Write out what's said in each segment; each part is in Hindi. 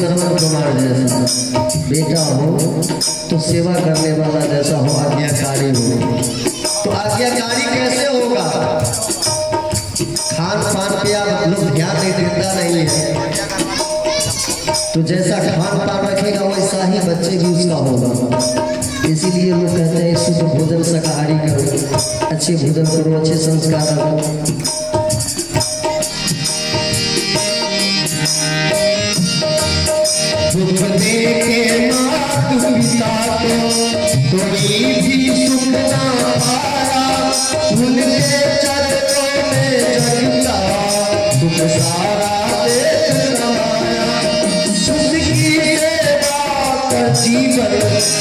श्रवण कुमार जैसा बेटा हो तो सेवा करने वाला जैसा हो, आज्ञाकारी हो। तो आज्ञाकारी कैसे होगा? खान पान पे आप लोग ध्यान नहीं देता नहीं है, तो जैसा खान पान रखेगा वैसा ही बच्चे भी उसका होगा। इसीलिए लोग कहते हैं शुद्ध भोजन शाकाहारी करो, अच्छे भोजन करो, अच्छे संस्कार रखो। दुख देखे मात पिता को कोई भी सुख ना पाया, उनके चरणों में जग का दुख सारा देख रमाया। सुख की सेवा कर जीवन उस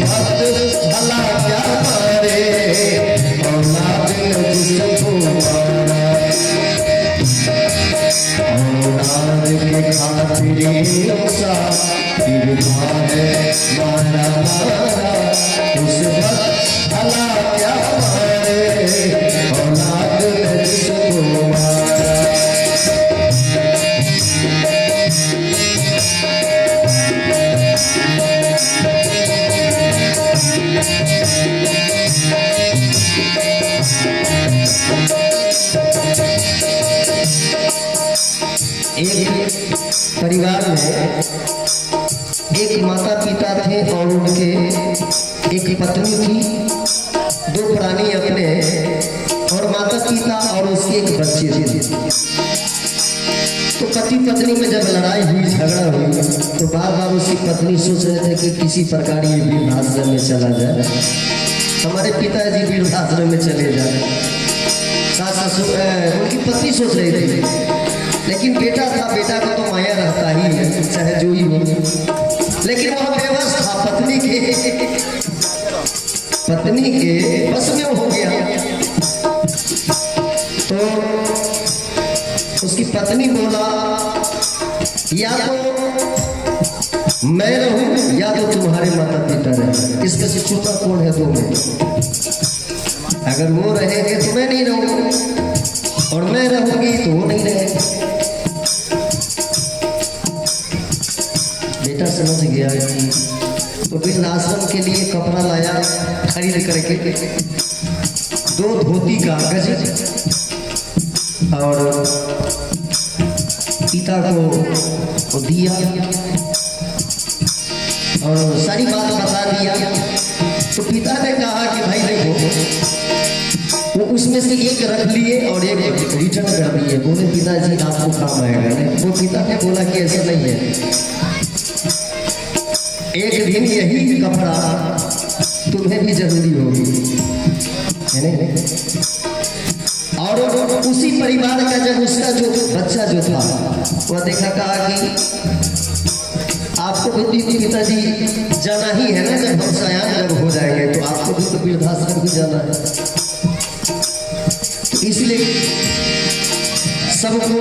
भक्त भला क्या करे, औलाद जिसको मारा। औलाद के खातिर सा बिरहा है मारा मारा, उस वक्त भला क्या मारे, औलाद जिसको मारा। एक परिवार में एक माता पिता थे और उनके एक पत्नी थी, दो प्राणी अपने, और माता पिता और उसके एक बच्चे थे। तो पति पत्नी में जब लड़ाई हुई, झगड़ा हुई, तो बार बार उसकी पत्नी सोच रहे थे कि किसी प्रकार ये वृद्धाश्रम में चला जाए, हमारे पिताजी वृद्धाश्रम में चले जाए। सास ससुर उनकी पत्नी सोच रही थी, लेकिन बेटा था, बेटा का तो माया रहता ही है चाहे जो ही हो, लेकिन वह बेबस था, पत्नी के बस में हो गया। तो उसकी पत्नी बोला, या तो मैं रहूं या तो तुम्हारे माता पिता रहे, इसका से छोटा कौन है? दो में अगर वो रहेंगे तो मैं नहीं रहूंगा, और मैं रहूंगी तो वो नहीं रहेगा। बेटा समझ गया कि तो वृद्धाश्रम के लिए कपड़ा लाया खरीद करके, 2 धोती का गज, और पिता को दिया और सारी बात बता दिया। तो पिता ने कहा कि भाई देखो, वो उसमें से एक रख लिए और एक रिटर्न कर दिए। बोले पिताजी आपको काम आएगा। वो पिता ने बोला कि ऐसा नहीं है, एक दिन यही कपड़ा तुम्हें भी जरूरी होगी, है नहीं? और उसी परिवार का जब उसका जो बच्चा जो था वह देखा, कहा कि आपको भी पिताजी जाना ही है ना, जब हम सयान जब हो जाएंगे तो आपको भी तो वृद्धाश्रम भी जाना है। तो इसलिए सबको